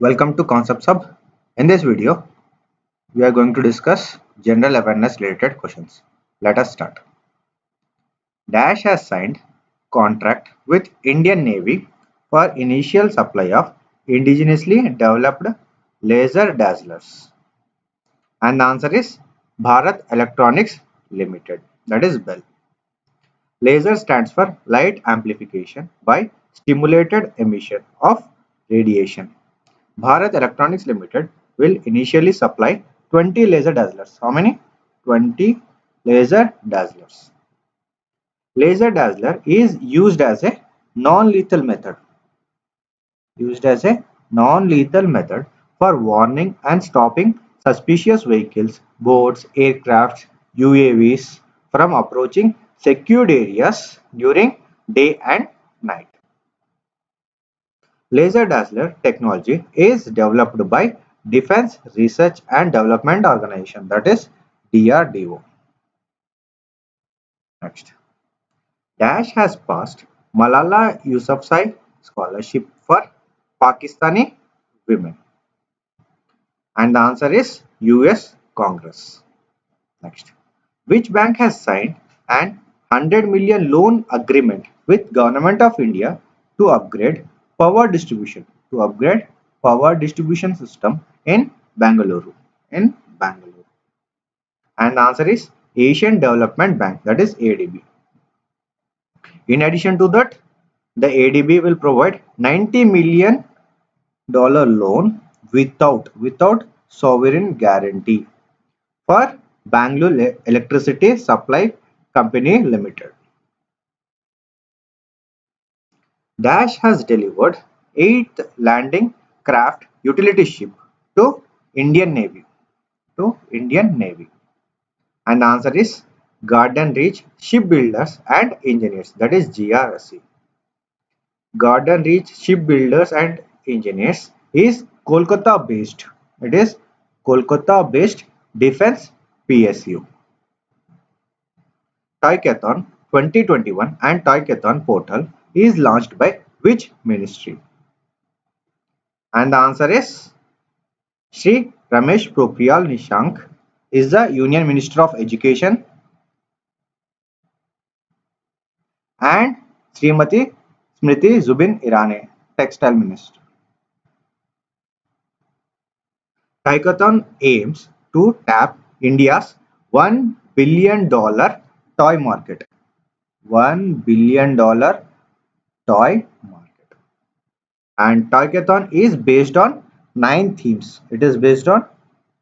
Welcome to Concepts Hub. In this video, we are going to discuss general awareness related questions. Let us start. Dash has signed contract with Indian Navy for initial supply of indigenously developed laser dazzlers. And the answer is Bharat Electronics Limited, that is BEL. Laser stands for light amplification by stimulated emission of radiation. Bharat Electronics Limited will initially supply 20 laser dazzlers. How many? 20 laser dazzlers. Laser dazzler is used as a non-lethal method. Used as a non-lethal method for warning and stopping suspicious vehicles, boats, aircrafts, UAVs from approaching secured areas during day and night. Laser dazzler technology is developed by Defense Research and Development Organization, that is DRDO. Next. Dash has passed Malala Yousafzai Scholarship for Pakistani women. And the answer is US Congress. Next. Which bank has signed an 100 million loan agreement with Government of India to upgrade power distribution system in Bangalore. And the answer is Asian Development Bank, that is ADB. In addition to that, the ADB will provide $90 million loan without sovereign guarantee for Bangalore Electricity Supply Company Limited. Dash has delivered 8th landing craft utility ship to Indian Navy. And the answer is Garden Reach Shipbuilders and Engineers, that is GRSE. Garden Reach Shipbuilders and Engineers is Kolkata based. It is Kolkata based defense PSU. Toycathon 2021 and Toycathon portal is launched by which ministry? And the answer is Shri Ramesh Pokhriyal Nishank is the Union Minister of Education, and Srimati Smriti Zubin Irani, Textile Minister. Toycathon aims to tap India's $1 billion toy market. $1 billion toy market. And Toycathon is based on 9 themes. It is based on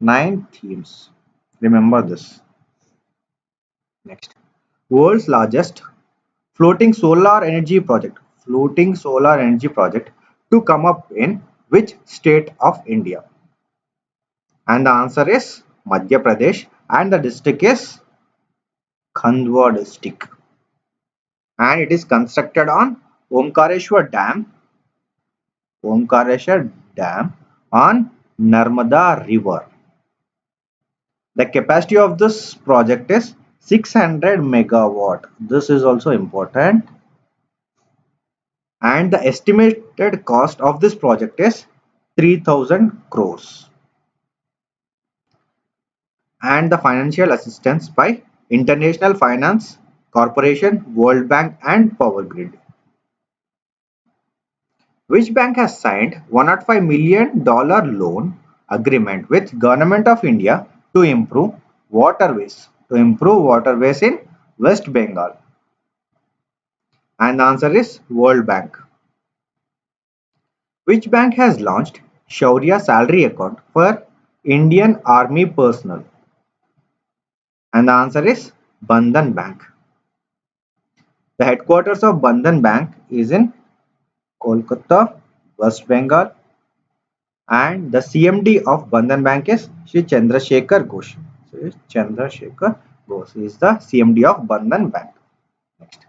9 themes. Remember this. Next. World's largest floating solar energy project. To come up in which state of India? And the answer is Madhya Pradesh, and the district is Khandwa district. And it is constructed on Omkareshwar Dam on Narmada River. The capacity of this project is 600 megawatt. This is also important. And the estimated cost of this project is 3000 crores. And the financial assistance by International Finance Corporation, World Bank and Power Grid. Which bank has signed $105 million loan agreement with Government of India to improve waterways in West Bengal? And the answer is World Bank. Which bank has launched Shaurya salary account for Indian Army personnel? And the answer is Bandhan Bank. The headquarters of Bandhan Bank is in Kolkata, West Bengal, and the CMD of Bandhan Bank is Shri Chandrasekhar Ghosh. Chandrasekhar Ghosh is the CMD of Bandhan Bank. Next.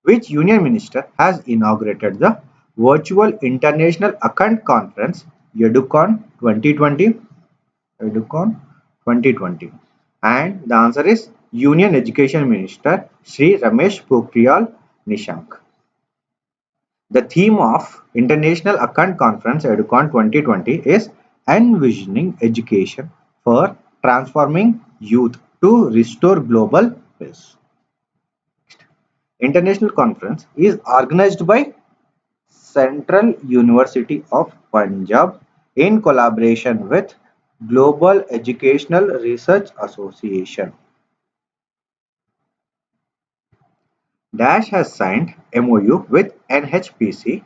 Which Union Minister has inaugurated the virtual International Akhand Conference EduCon 2020? And the answer is Union Education Minister Shri Ramesh Pokhriyal Nishank. The theme of International Account Conference EduCon 2020 is Envisioning Education for Transforming Youth to Restore Global Peace. International conference is organized by Central University of Punjab in collaboration with Global Educational Research Association. Dash has signed MOU with NHPC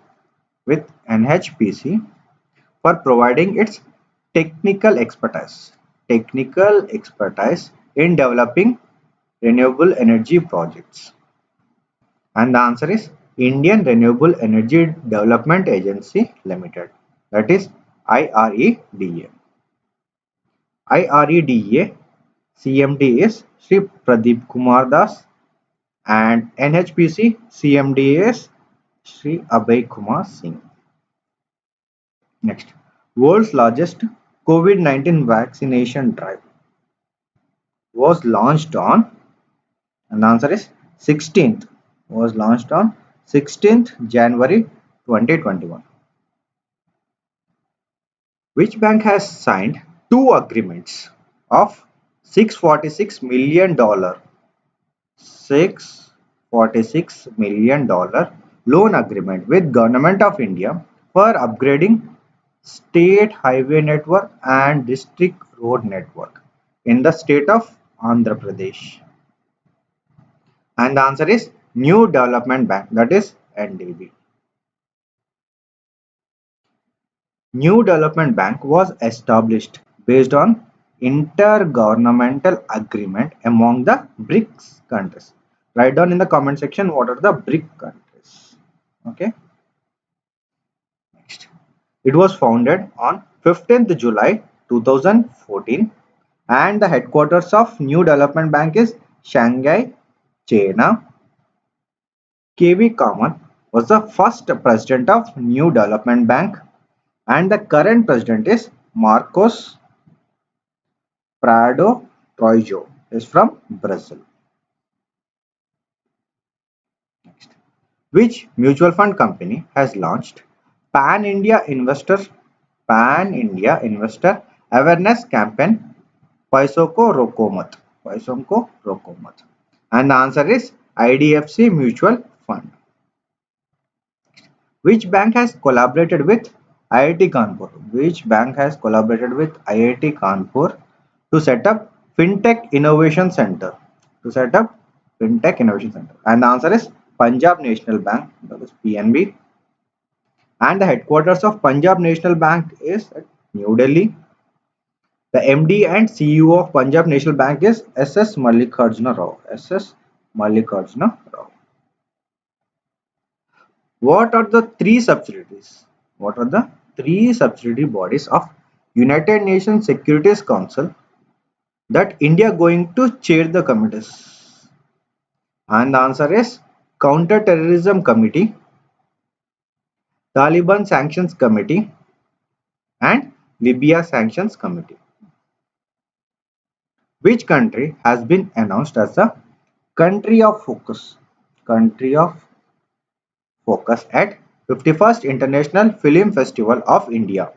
for providing its technical expertise in developing renewable energy projects. And the answer is Indian Renewable Energy Development Agency Limited, that is IREDA. IREDA CMD is Sri Pradeep Kumar Das and NHPC CMD is Sri Abhay Kumar Singh. Next, world's largest COVID-19 vaccination drive was launched on, and the answer is 16th, was launched on 16th January 2021. Which bank has signed two agreements of $646 million loan agreement with Government of India for upgrading state highway network and district road network in the state of Andhra Pradesh? And the answer is New Development Bank, that is NDB. New Development Bank was established based on intergovernmental agreement among the BRICS countries. Write down in the comment section what are the BRIC countries. Okay. Next. It was founded on 15th July 2014 and the headquarters of New Development Bank is Shanghai, China. KV Kaman was the first president of New Development Bank and the current president is Marcos Prado Troijo, is from Brazil. Next. Which mutual fund company has launched Pan India Investor Awareness Campaign Paisoko Rokomat? And the answer is IDFC Mutual Fund. Which bank has collaborated with IIT Kanpur? Which bank has collaborated with IIT Kanpur to set up FinTech Innovation Center? And the answer is Punjab National Bank, that is PNB. And the headquarters of Punjab National Bank is at New Delhi. The MD and CEO of Punjab National Bank is SS Mallikarjuna Rao. What are the three subsidiaries? What are the three subsidiary bodies of United Nations Security Council that India going to chair the committees? And the answer is Counter-Terrorism Committee, Taliban Sanctions Committee, and Libya Sanctions Committee. Which country has been announced as the country of focus? At 51st International Film Festival of India.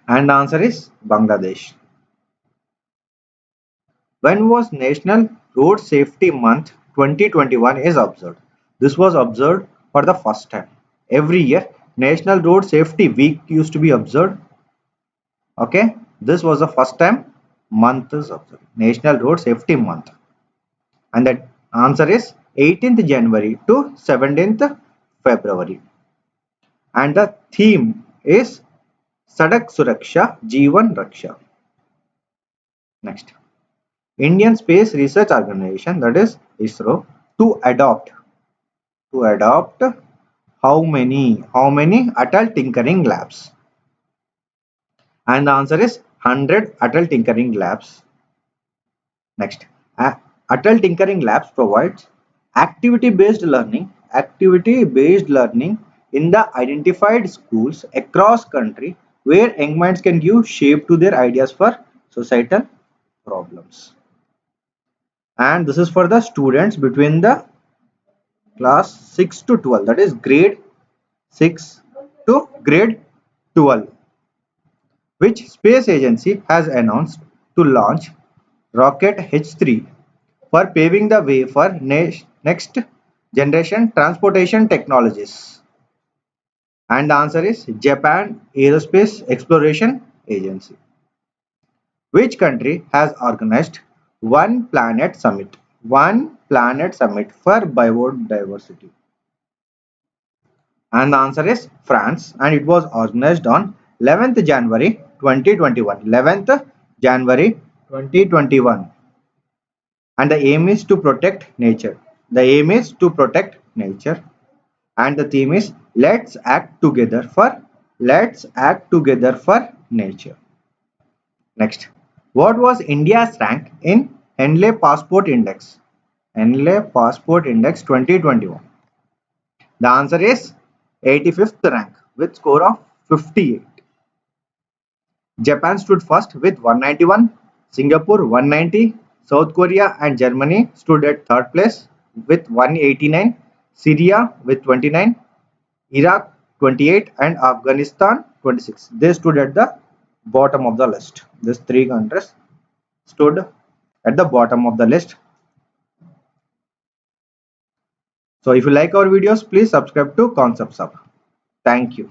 And the answer is Bangladesh. When was National Road Safety Month 2021 is observed? This was observed for the first time. Every year, National Road Safety Week used to be observed. Okay, this was the first time month is observed. National Road Safety Month. And the answer is 18th January to 17th February. And the theme is Sadak Suraksha Jeevan Raksha. Next. Indian Space Research Organization, that is ISRO, to adopt how many Atal Tinkering Labs? And the answer is 100 Atal Tinkering Labs. Next, Atal Tinkering Labs provides activity-based learning in the identified schools across country where young minds can give shape to their ideas for societal problems. And this is for the students between the class 6 to 12, that is grade 6 to grade 12, which space agency has announced to launch rocket H3 for paving the way for next generation transportation technologies. And the answer is Japan Aerospace Exploration Agency. Which country has organized One Planet Summit? One Planet Summit for biodiversity. And the answer is France, and it was organized on 11th January 2021. 11th January 2021. And the aim is to protect nature. The aim is to protect nature. And the theme is Let's act together for nature. Next, what was India's rank in Henley Passport Index? Henley Passport Index 2021. The answer is 85th rank with score of 58. Japan stood first with 191, Singapore 190, South Korea and Germany stood at third place with 189, Syria with 29, Iraq 28 and Afghanistan 26. They stood at the bottom of the list. These three countries stood at the bottom of the list. So if you like our videos, please subscribe to Concepts Hub. Thank you.